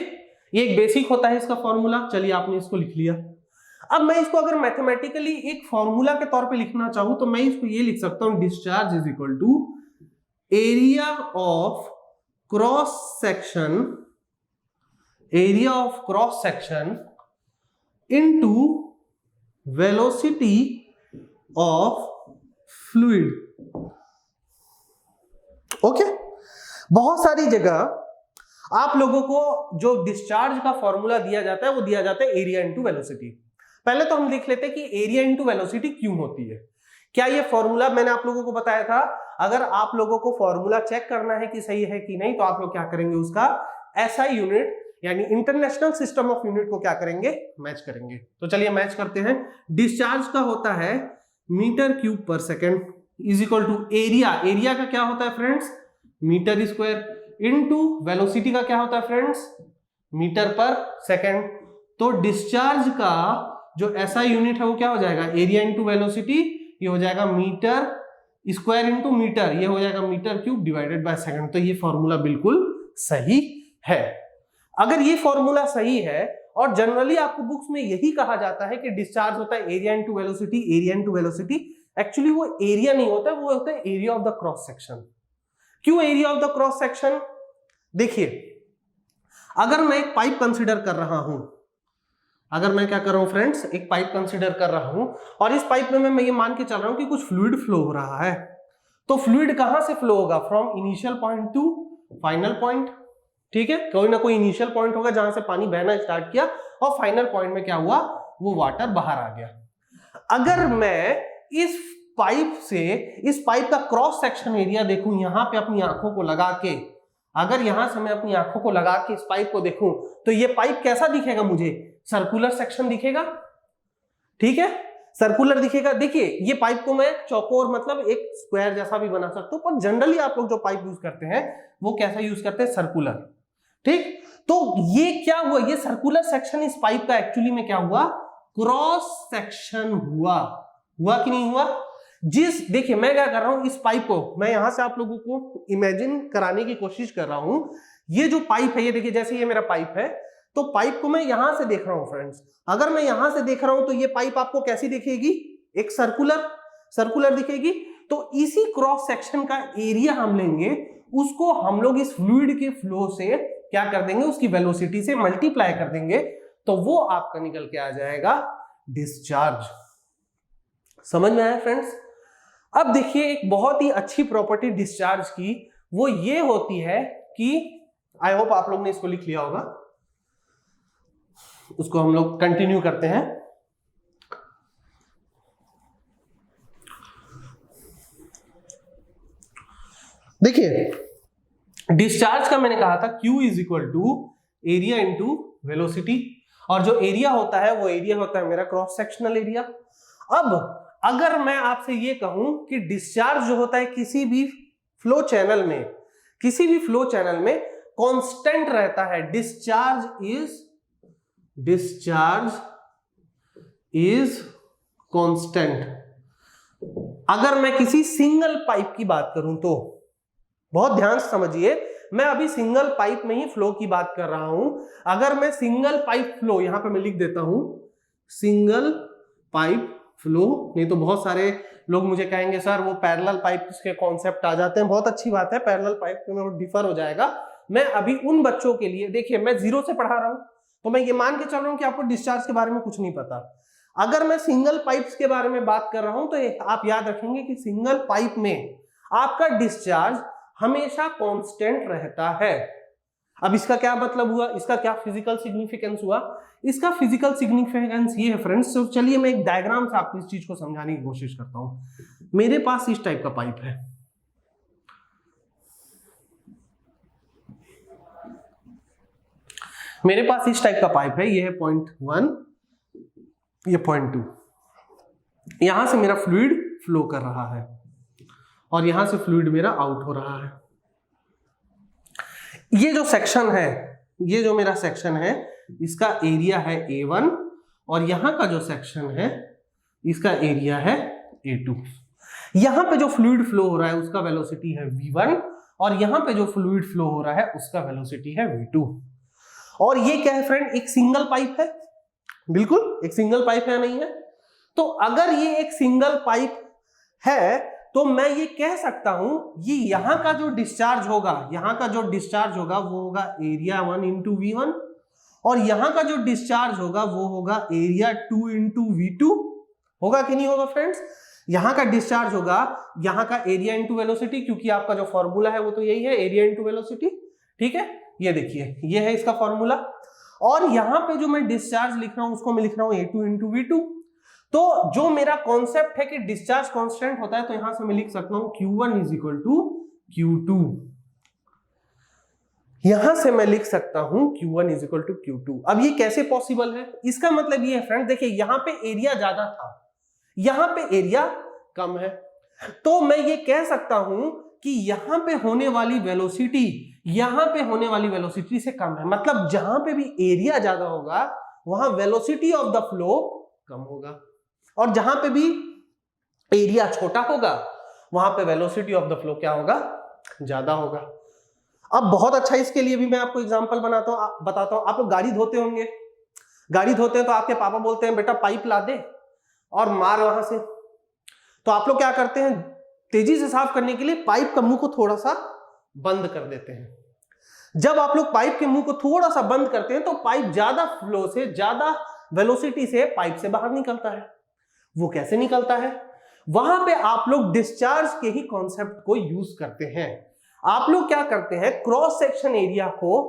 ये एक बेसिक होता है इसका फॉर्मूला। चलिए आपने इसको लिख लिया। अब मैं इसको अगर मैथमेटिकली एक फॉर्मूला के तौर पे लिखना चाहूं, तो मैं इसको ये लिख सकता हूं, discharge is equal to area of cross section into velocity of fluid. Okay, बहुत सारी जगह आप लोगों को जो डिस्चार्ज का फॉर्मूला दिया जाता है वो दिया जाता है एरिया इंटू वेलोसिटी। पहले तो हम लिख लेते हैं कि एरिया इंटू वेलोसिटी क्यों होती है। क्या ये फॉर्मूला मैंने आप लोगों को बताया था, अगर आप लोगों को फॉर्मूला चेक करना है कि सही है कि नहीं, तो आप लोग क्या करेंगे, उसका एसआई यूनिट यानी इंटरनेशनल सिस्टम ऑफ यूनिट को क्या करेंगे, मैच करेंगे। तो चलिए मैच करते हैं। डिस्चार्ज का होता है metre cube per second is equal to area. Area का क्या होता है friends, metre square, into velocity का क्या होता है फ्रेंड्स, मीटर पर सेकेंड। तो डिस्चार्ज का जो एसआई यूनिट है वो क्या हो जाएगा, एरिया इंटू वेलोसिटी, ये हो जाएगा मीटर स्क्वायर इंटू मीटर, ये हो जाएगा metre cube divided by second. तो ये फॉर्मूला बिल्कुल सही है। अगर ये फॉर्मूला सही है, और जनरली आपको बुक्स में यही कहा जाता है कि डिस्चार्ज होता है area into velocity, area into velocity, actually वो एरिया नहीं होता, वो होता है area of the cross section. क्यों area of the cross section? देखिए अगर मैं एक पाइप कंसीडर कर रहा हूं, अगर मैं क्या कर रहा हूं फ्रेंड्स, एक पाइप कंसीडर कर रहा हूं, और इस पाइप में मैं ये मान के चल रहा हूं कि कुछ फ्लूइड फ्लो हो रहा है, तो फ्लूइड कहां से फ्लो होगा, from initial point two final point. ठीक है, कोई ना कोई इनिशियल पॉइंट होगा जहां से पानी बहना स्टार्ट किया, और फाइनल पॉइंट में क्या हुआ, वो वाटर बाहर आ गया। अगर मैं इस पाइप से, इस पाइप का क्रॉस सेक्शन एरिया देखूं यहां पे अपनी आंखों को लगा के, अगर यहां से मैं अपनी आंखों को लगा के इस पाइप को देखूं, तो ये पाइप कैसा दिखेगा मुझे, सर्कुलर सेक्शन दिखेगा। ठीक है, सर्कुलर दिखेगा। देखिए ये पाइप को मैं चौकोर मतलब एक स्क्वायर जैसा भी बना सकता हूं, पर जनरली आप लोग जो पाइप यूज करते हैं वो कैसा यूज करते हैं, सर्कुलर। ठीक, तो ये क्या हुआ, ये सर्कुलर सेक्शन इस पाइप का एक्चुअली में क्या हुआ, क्रॉस सेक्शन हुआ कि नहीं हुआ। देखिए मैं क्या कर रहा हूं, इस पाइप को मैं यहां से आप लोगों को इमेजिन कराने की कोशिश कर रहा हूं। ये जो पाइप है, ये देखिए जैसे ये मेरा पाइप है, तो पाइप को मैं यहां से देख रहा हूं फ्रेंड्स। अगर मैं यहां से देख रहा हूं तो ये पाइप आपको कैसी दिखेगी, एक सर्कुलर दिखेगी। तो इसी क्रॉस सेक्शन का एरिया हम लेंगे, उसको हम लोग इस फ्लूइड के फ्लो से क्या कर देंगे, उसकी वेलोसिटी से मल्टीप्लाई कर देंगे, तो वो आपका निकल के आ जाएगा डिस्चार्ज। समझ में आया फ्रेंड्स? अब देखिए एक बहुत ही अच्छी प्रॉपर्टी डिस्चार्ज की वो ये होती है कि आई होप आप लोग ने इसको लिख लिया होगा, उसको हम लोग कंटिन्यू करते हैं। देखिए डिस्चार्ज का मैंने कहा था Q is equal to area into velocity, और जो एरिया होता है वो एरिया होता है मेरा क्रॉस सेक्शनल एरिया। अब अगर मैं आपसे ये कहूं कि डिस्चार्ज जो होता है किसी भी फ्लो चैनल में कांस्टेंट रहता है, डिस्चार्ज इज कांस्टेंट। अगर मैं किसी सिंगल पाइप की बात करूं तो बहुत ध्यान से समझिए, मैं अभी सिंगल पाइप में ही फ्लो की बात कर रहा हूं। अगर मैं सिंगल पाइप फ्लो, यहां पे मैं लिख देता हूं सिंगल पाइप फ्लो, नहीं तो बहुत सारे लोग मुझे कहेंगे सर वो पैरेलल पाइप के कॉन्सेप्ट आ जाते हैं। बहुत अच्छी बात है, पैरेलल पाइप में वो डिफर हो जाएगा। मैं अभी उन बच्चों के लिए, देखिए मैं जीरो से पढ़ा रहा हूं, तो मैं ये मान के चल रहा हूं कि आपको डिस्चार्ज के बारे में कुछ नहीं पता। अगर मैं सिंगल पाइप्स के बारे में बात कर रहा हूं तो आप याद रखेंगे कि सिंगल पाइप में आपका डिस्चार्ज हमेशा कांस्टेंट रहता है। अब इसका क्या मतलब हुआ, इसका क्या फिजिकल सिग्निफिकेंस हुआ? इसका फिजिकल सिग्निफिकेंस ये है फ्रेंड्स, तो चलिए मैं एक डायग्राम से आपको इस चीज को समझाने की कोशिश करता हूं। मेरे पास इस टाइप का पाइप है, मेरे पास इस टाइप का पाइप है, ये है 0.1, ये 0.2। यहां से मेरा फ्लूइड फ्लो कर रहा है और यहां से फ्लूइड मेरा आउट हो रहा है। ये जो सेक्शन है, ये जो मेरा सेक्शन है, इसका एरिया है A1 और यहां का जो सेक्शन है इसका एरिया है A2। यहां पे जो फ्लूइड फ्लो हो रहा है उसका वेलोसिटी है V1 और यहां पे जो फ्लूइड फ्लो हो रहा है उसका वेलोसिटी है V2। और ये क्या है फ्रेंड, एक सिंगल पाइप है, बिल्कुल एक सिंगल पाइप है, नहीं है? तो अगर ये एक सिंगल पाइप है तो मैं ये कह सकता हूं ये यहां का जो डिस्चार्ज होगा, वो होगा एरिया 1 इंटू V1 और यहां का जो डिस्चार्ज होगा वो होगा एरिया 2 इंटू V2। होगा कि नहीं होगा फ्रेंड्स? यहां का डिस्चार्ज होगा, यहां का एरिया इंटू वेलोसिटी, क्योंकि आपका जो फॉर्मूला है वो तो यही है, एरिया इंटू वेलोसिटी। ठीक है, ये देखिए ये है इसका फॉर्मूला। और यहां पे जो मैं डिस्चार्ज लिख रहा हूं उसको मैं लिख रहा हूं A2 इंटू V2। तो जो मेरा कॉन्सेप्ट है कि डिस्चार्ज कांस्टेंट होता है, तो यहां से मैं लिख सकता हूं Q1 is equal to Q2। यहां से मैं लिख सकता हूं Q1 is equal to Q2। अब ये कैसे पॉसिबल है? इसका मतलब ये है फ्रेंड, देखिए यहां पे एरिया ज्यादा था, यहां पे एरिया कम है, तो मैं ये कह सकता हूं कि यहां पे होने वाली वेलोसिटी यहां पे होने वाली वेलोसिटी से कम है। मतलब जहां पे भी एरिया ज्यादा होगा वहां वेलोसिटी ऑफ द फ्लो कम होगा, और जहां पे भी एरिया छोटा होगा वहां पे वेलोसिटी ऑफ द फ्लो क्या होगा, ज्यादा होगा। अब बहुत अच्छा, इसके लिए भी मैं आपको एग्जांपल बताता हूं। आप लोग गाड़ी धोते होंगे, गाड़ी धोते हैं तो आपके पापा बोलते हैं बेटा पाइप ला दे और मार वहां से, तो आप लोग क्या करते हैं, तेजी से साफ करने के लिए पाइप का मुंह को थोड़ा सा बंद कर देते हैं। जब आप लोग पाइप के मुंह को थोड़ा सा बंद करते हैं तो पाइप ज्यादा फ्लो से, ज्यादा वेलोसिटी से पाइप से बाहर निकलता है। वो कैसे निकलता है? वहां पे आप लोग डिस्चार्ज के ही कॉन्सेप्ट को यूज करते हैं। आप लोग क्या करते हैं, क्रॉस सेक्शन एरिया को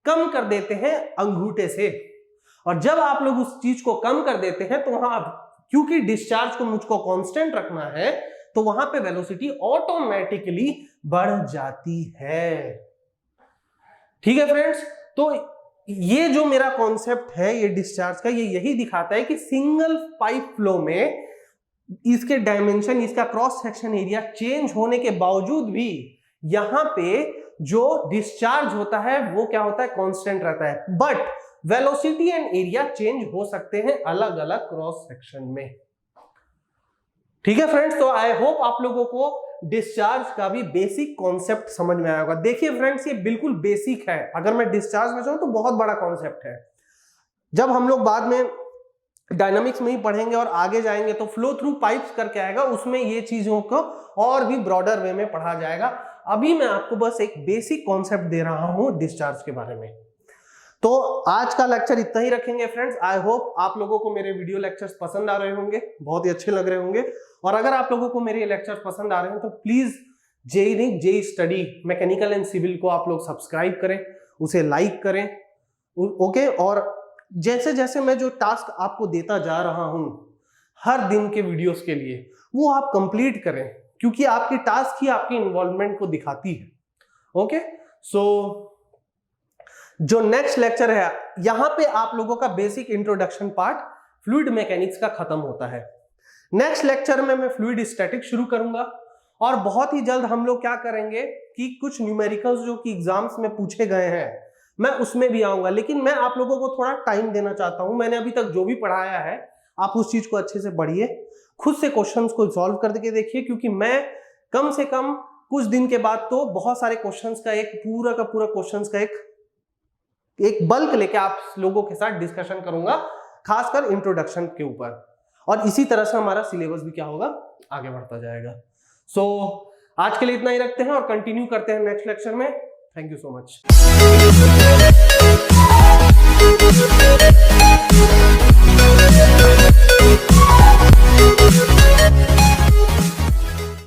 कम कर देते हैं अंगूठे से, और जब आप लोग उस चीज को कम कर देते हैं तो वहां, क्योंकि डिस्चार्ज को मुझको कांस्टेंट रखना है, तो वहां पे वेलोसिटी ऑटोमेटिकली बढ़ जाती है। ठीक है फ्रेंड्स, तो ये जो मेरा कॉन्सेप्ट है ये डिस्चार्ज का, ये यही दिखाता है कि सिंगल पाइप फ्लो में इसके डायमेंशन, इसका क्रॉस सेक्शन एरिया चेंज होने के बावजूद भी यहां पे जो डिस्चार्ज होता है वो क्या होता है, कांस्टेंट रहता है। But velocity and area change हो सकते हैं अलग अलग क्रॉस सेक्शन में। ठीक है फ्रेंड्स, तो आई होप आप लोगों को डिस्चार्ज का भी बेसिक कॉन्सेप्ट समझ में आया होगा। देखिए फ्रेंड्स, ये बिल्कुल बेसिक है, अगर मैं डिस्चार्ज में जाऊं तो बहुत बड़ा कॉन्सेप्ट है। जब हम लोग बाद में डायनामिक्स में ही पढ़ेंगे और आगे जाएंगे तो फ्लो थ्रू पाइप्स करके आएगा, उसमें ये चीजों को और भी ब्रॉडर वे में पढ़ा जाएगा। अभी मैं आपको बस एक बेसिक कॉन्सेप्ट दे रहा हूं डिस्चार्ज के बारे में। तो आज का लेक्चर इतना ही रखेंगे फ्रेंड्स। आई होप आप लोगों को मेरे वीडियो लेक्चर्स पसंद आ रहे होंगे, बहुत ही अच्छे लग रहे होंगे। और अगर आप लोगों को मेरे लेक्चर पसंद आ रहे हैं तो please JE study mechanical and civil को आप लोग सब्सक्राइब करें, उसे लाइक करें, ओके। और जैसे जैसे मैं जो टास्क आपको देता जा रहा हूं हर दिन के वीडियोस के लिए, वो आप कंप्लीट करें, क्योंकि आपकी टास्क ही आपकी इन्वॉल्वमेंट को दिखाती है, ओके। सो जो नेक्स्ट लेक्चर है, यहां पे आप लोगों का basic introduction part fluid mechanics का खत्म होता है। नेक्स्ट लेक्चर में मैं फ्लूइड स्टैटिक्स शुरू करूंगा और बहुत ही जल्द हम लोग क्या करेंगे कि कुछ न्यूमेरिकल्स जो कि एग्जाम्स में पूछे गए हैं मैं उसमें भी आऊंगा। लेकिन मैं आप लोगों को थोड़ा टाइम देना चाहता हूं। मैंने अभी तक जो भी पढ़ाया है आप उस चीज को अच्छे से पढ़िए, खुद से क्वेश्चंस को सॉल्व करके देखिए, क्योंकि मैं कम से कम कुछ दिन के बाद तो बहुत सारे क्वेश्चंस का एक पूरा का पूरा क्वेश्चंस का एक बल्क लेके आप लोगों के साथ डिस्कशन करूंगा, खासकर इंट्रोडक्शन के ऊपर। और इसी तरह से हमारा सिलेबस भी क्या होगा, आगे बढ़ता जाएगा। सो आज के लिए इतना ही रखते हैं और कंटिन्यू करते हैं नेक्स्ट लेक्चर में। Thank you so much.